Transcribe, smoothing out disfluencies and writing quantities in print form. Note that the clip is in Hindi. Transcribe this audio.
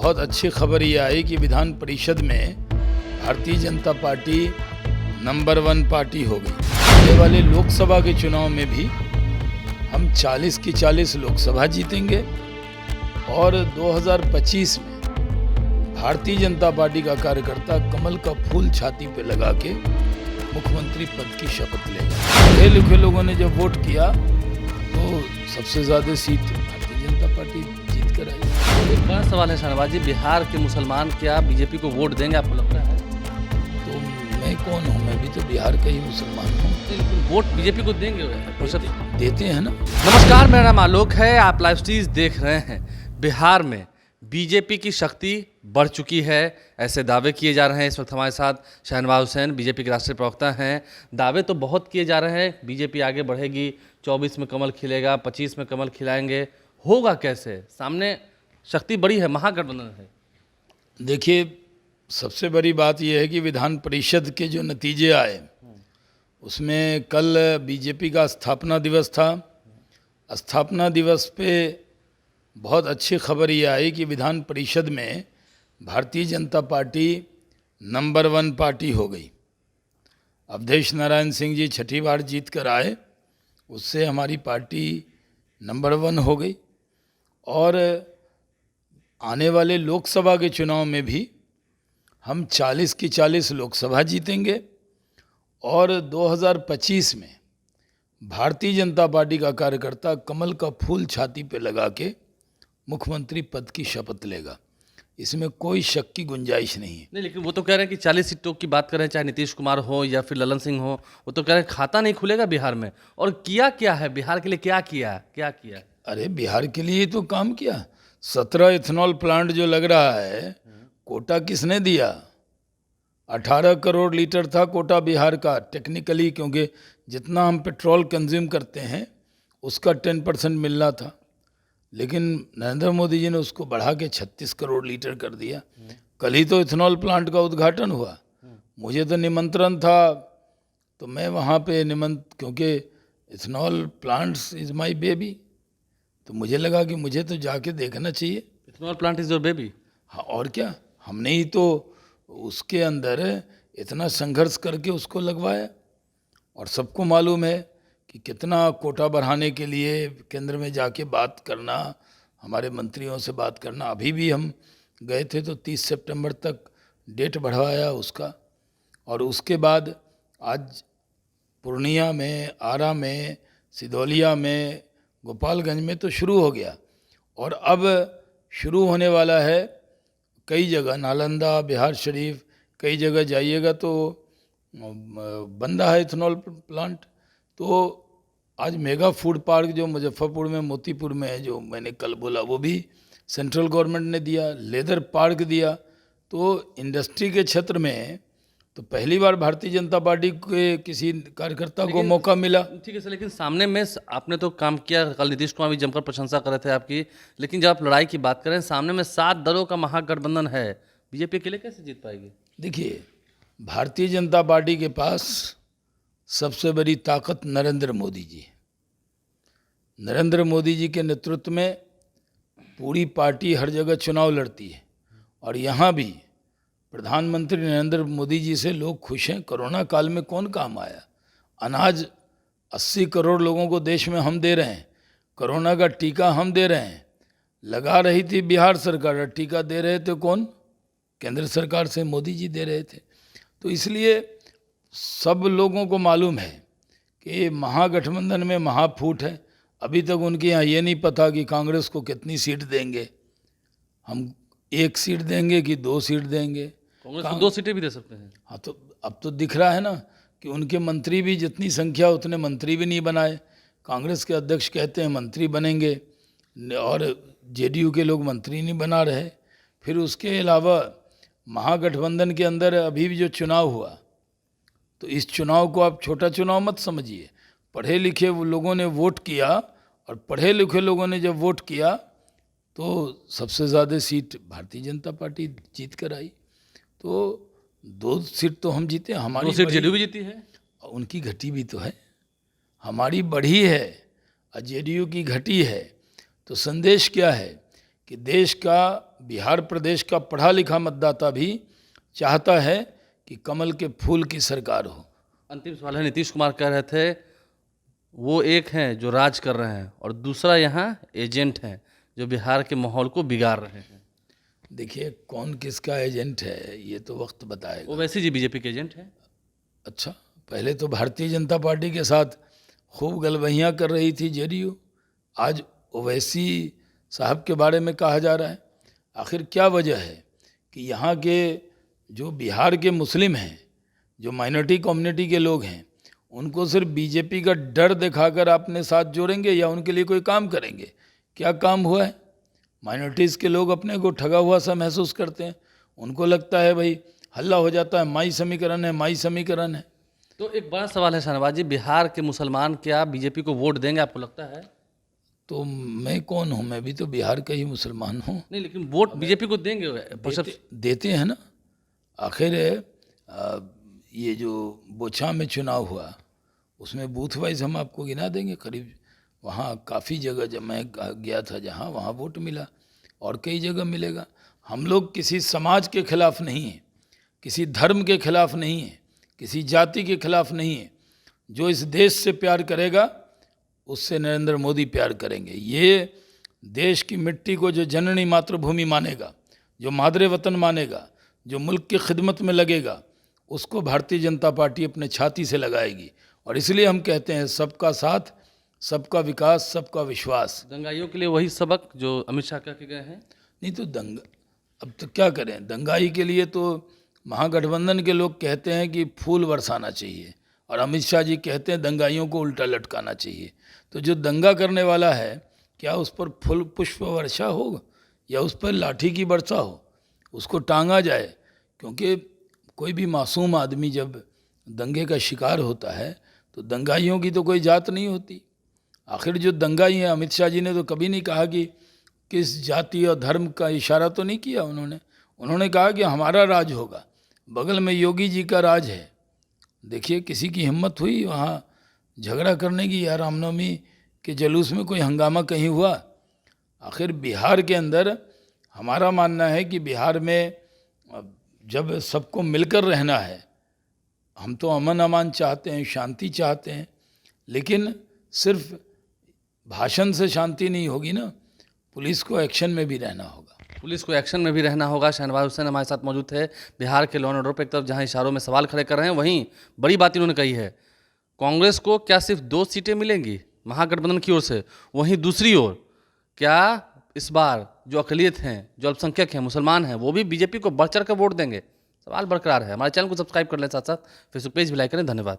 बहुत अच्छी खबर ये आई कि विधान परिषद में Bharatiya Janata party number 1 party हो गई। आने वाले लोकसभा के चुनाव में भी हम 40 की 40 लोकसभा जीतेंगे और 2025 में भारतीय जनता पार्टी का कार्यकर्ता कमल का फूल छाती पे लगा के मुख्यमंत्री पद की शपथ लेगा। पढ़े लिखे लोगों ने जब वोट किया तो सबसे ज़्यादा सीट भारतीय जनता पार्टी जीत कर आई। एक बड़ा सवाल है शाहनवाज जी, बिहार के मुसलमान क्या बीजेपी को वोट देंगे, आपको लगता है? तो मैं कौन हूँ, मैं भी तो बिहार का ही मुसलमान हूँ। लेकिन वोट बीजेपी को देंगे, देते हैं ना। नमस्कार, मेरा नाम आलोक है, आप लाइव स्ट्रीम देख रहे हैं। बिहार में बीजेपी की शक्ति बढ़ चुकी है, ऐसे दावे किए जा रहे हैं। इस वक्त हमारे साथ शाहनवाज हुसैन बीजेपी के राष्ट्रीय प्रवक्ता हैं। दावे तो बहुत किए जा रहे हैं, बीजेपी आगे बढ़ेगी, 24 में कमल खिलेगा, 25 में कमल खिलाएंगे। होगा कैसे? सामने शक्ति बड़ी है, महागठबंधन है। देखिए, सबसे बड़ी बात यह है कि विधान परिषद के जो नतीजे आए उसमें कल बीजेपी का स्थापना दिवस था। स्थापना दिवस पे बहुत अच्छी खबर ये आई कि विधान परिषद में Bharatiya Janata party number 1 party हो गई। अवधेश नारायण सिंह जी छठी बार जीत कर आए, उससे हमारी पार्टी नंबर 1 हो गई। और आने वाले लोकसभा के चुनाव में भी हम 40 की 40 लोकसभा जीतेंगे और 2025 में भारतीय जनता पार्टी का कार्यकर्ता कमल का फूल छाती पे लगा के मुख्यमंत्री पद की शपथ लेगा। इसमें कोई शक की गुंजाइश नहीं है। नहीं, लेकिन वो तो कह रहे हैं कि 40 सीटों की बात कर रहे हैं, चाहे नीतीश कुमार हो या फिर ललन सिंह हो, वो तो कह रहे हैं खाता नहीं खुलेगा बिहार में। और किया क्या है बिहार के लिए, क्या किया? अरे बिहार के लिए ही तो काम किया। 17 इथेनॉल प्लांट जो लग रहा है, कोटा किसने दिया? 18 करोड़ लीटर था कोटा बिहार का टेक्निकली, क्योंकि जितना हम पेट्रोल कंज्यूम करते हैं उसका 10% मिलना था, लेकिन नरेंद्र मोदी जी ने उसको बढ़ा के 36 करोड़ लीटर कर दिया। कल ही तो इथेनॉल प्लांट का उद्घाटन हुआ। मुझे तो निमंत्रण था, तो मैं वहाँ पे क्योंकि ethanol plants is my baby, तो मुझे लगा कि मुझे तो जाके देखना चाहिए। Ethanol plant is your baby? हाँ, और क्या, हमने ही तो उसके अंदर इतना संघर्ष करके उसको लगवाया। और सबको मालूम है कि कितना कोटा बढ़ाने के लिए केंद्र में जाके बात करना, हमारे मंत्रियों से बात करना। अभी भी हम गए थे तो 30 सितंबर तक डेट बढ़वाया उसका। और उसके बाद आज पूर्णिया में, आरा में, सिदौलिया में, गोपालगंज में तो शुरू हो गया और अब शुरू होने वाला है कई जगह, नालंदा, बिहार शरीफ, कई जगह जाइएगा तो बन रहा है इथेनॉल प्लांट। तो आज मेगा फूड पार्क जो मुजफ्फरपुर में, मोतीपुर में है, जो मैंने कल बोला, वो भी सेंट्रल गवर्नमेंट ने दिया। लेदर पार्क दिया। तो इंडस्ट्री के क्षेत्र में तो पहली बार भारतीय जनता पार्टी के किसी कार्यकर्ता को मौका मिला। ठीक है सर, लेकिन सामने में आपने तो काम किया, कल नीतीश कुमार भी जमकर प्रशंसा कर रहे थे आपकी, लेकिन जब आप लड़ाई की बात करें, सामने में 7 दलों का महागठबंधन है, बीजेपी अकेले कैसे जीत पाएगी? देखिए, भारतीय जनता पार्टी के पास सबसे बड़ी ताकत नरेंद्र मोदी जी है। नरेंद्र मोदी जी के नेतृत्व में पूरी पार्टी हर जगह चुनाव लड़ती है और यहाँ भी प्रधानमंत्री नरेंद्र मोदी जी से लोग खुश हैं। कोरोना काल में कौन काम आया? अनाज 80 करोड़ लोगों को देश में हम दे रहे हैं, कोरोना का टीका हम दे रहे हैं। लगा रही थी बिहार सरकार, टीका दे रहे थे कौन? केंद्र सरकार से मोदी जी दे रहे थे। तो इसलिए सब लोगों को मालूम है कि महागठबंधन में महाफूट है। अभी तक उनके यहाँ ये नहीं पता कि कांग्रेस को कितनी सीट देंगे, हम 1 सीट देंगे कि 2 सीट देंगे। कांग्रेस को 2 सीटें भी दे सकते हैं। हाँ, तो अब तो दिख रहा है ना कि उनके मंत्री भी जितनी संख्या उतने मंत्री भी नहीं बनाए। कांग्रेस के अध्यक्ष कहते हैं मंत्री बनेंगे और जेडीयू के लोग मंत्री नहीं बना रहे। फिर उसके अलावा महागठबंधन के अंदर अभी भी जो चुनाव हुआ, तो इस चुनाव को आप छोटा चुनाव मत समझिए। पढ़े लिखे वो लोगों ने वोट किया और पढ़े लिखे लोगों ने जब वोट किया तो सबसे ज़्यादा सीट भारतीय जनता पार्टी जीत कर आई। तो 2 सीट तो हम जीते, हमारी 2 सीट जेडीयू भी जीती है, उनकी घटी भी तो है, हमारी बढ़ी है और जेडीयू की घटी है। तो संदेश क्या है कि देश का बिहार प्रदेश का पढ़ा लिखा मतदाता भी चाहता है कि कमल के फूल की सरकार हो। अंतिम सवाल है, नीतीश कुमार कह रहे थे वो एक हैं जो राज कर रहे हैं और दूसरा यहाँ एजेंट हैं जो बिहार के माहौल को बिगाड़ रहे हैं। देखिए, कौन किसका एजेंट है ये तो वक्त बताएगा। वो वैसे जी बीजेपी के एजेंट हैं। अच्छा, पहले तो भारतीय जनता पार्टी के साथ खूब गलबहियाँ कर रही थी जेडीयू, आज ओवैसी साहब के बारे में कहा जा रहा है। आखिर क्या वजह है कि यहाँ के जो बिहार के मुस्लिम हैं, जो माइनॉरिटी कम्युनिटी के लोग हैं, उनको सिर्फ बीजेपी का डर दिखाकर अपने साथ जोड़ेंगे या उनके लिए कोई काम करेंगे? क्या काम हुआ है? माइनॉरिटीज़ के लोग अपने को ठगा हुआ सा महसूस करते हैं। उनको लगता है भाई हल्ला हो जाता है, माई समीकरण है, माई समीकरण है। तो एक बड़ा सवाल है शाहनवाज जी, बिहार के मुसलमान क्या बीजेपी को वोट देंगे, आपको लगता है? तो मैं कौन हूँ? मैं भी तो बिहार का ही मुसलमान हूँ। नहीं, लेकिन वोट बीजेपी को देंगे देते हैं ना। आखिर ये जो बोछा में चुनाव हुआ उसमें बूथ वाइज हम आपको गिना देंगे। करीब वहाँ काफ़ी जगह जब मैं गया था जहाँ, वहाँ वोट मिला और कई जगह मिलेगा। हम लोग किसी समाज के खिलाफ नहीं हैं, किसी धर्म के खिलाफ नहीं हैं, किसी जाति के खिलाफ नहीं है। जो इस देश से प्यार करेगा उससे नरेंद्र मोदी प्यार करेंगे। ये देश की मिट्टी को जो जननी मातृभूमि मानेगा, जो मादरे वतन मानेगा, जो मुल्क की खिदमत में लगेगा, उसको भारतीय जनता पार्टी अपने छाती से लगाएगी। और इसलिए हम कहते हैं सबका साथ, सबका विकास, सबका विश्वास। दंगाइयों के लिए वही सबक जो अमित शाह कह के गए हैं। नहीं तो अब तो क्या करें, दंगाई के लिए तो महागठबंधन के लोग कहते हैं कि फूल बरसाना चाहिए और अमित शाह जी कहते हैं दंगाइयों को उल्टा लटकाना चाहिए। तो जो दंगा करने वाला है, क्या उस पर फूल पुष्प वर्षा हो या उस पर लाठी की वर्षा हो, उसको टांगा जाए। क्योंकि कोई भी मासूम आदमी जब दंगे का शिकार होता है तो दंगाइयों की तो कोई जात नहीं होती। आखिर जो दंगाई हैं, अमित शाह जी ने तो कभी नहीं कहा कि किस जाति और धर्म का इशारा तो नहीं किया उन्होंने कहा कि हमारा राज होगा, बगल में योगी जी का राज है। देखिए किसी की हिम्मत हुई वहाँ झगड़ा करने की या रामनवमी के जुलूस में कोई हंगामा कहीं हुआ? आखिर बिहार के अंदर हमारा मानना है कि बिहार में जब सबको मिलकर रहना है, हम तो अमन अमान चाहते हैं, शांति चाहते हैं, लेकिन सिर्फ भाषण से शांति नहीं होगी ना, पुलिस को एक्शन में भी रहना होगा। पुलिस को एक्शन में भी रहना होगा। शहनवाज हुसैन हमारे साथ मौजूद थे। बिहार के लॉ एंड ऑर्डर पर एक तरफ जहां इशारों में सवाल खड़े कर रहे हैं, वहीं बड़ी बात इन्होंने कही है, कांग्रेस को क्या सिर्फ 2 सीटें मिलेंगी महागठबंधन की ओर से, वहीं दूसरी ओर क्या इस बार जो अकलियत हैं, जो अल्पसंख्यक हैं, मुसलमान हैं, वो भी बीजेपी को बढ़ चढ़ कर वोट देंगे? सवाल बरकरार है। हमारे चैनल को सब्सक्राइब कर लें, साथ साथ फेसबुक पेज भी लाइक करें। धन्यवाद।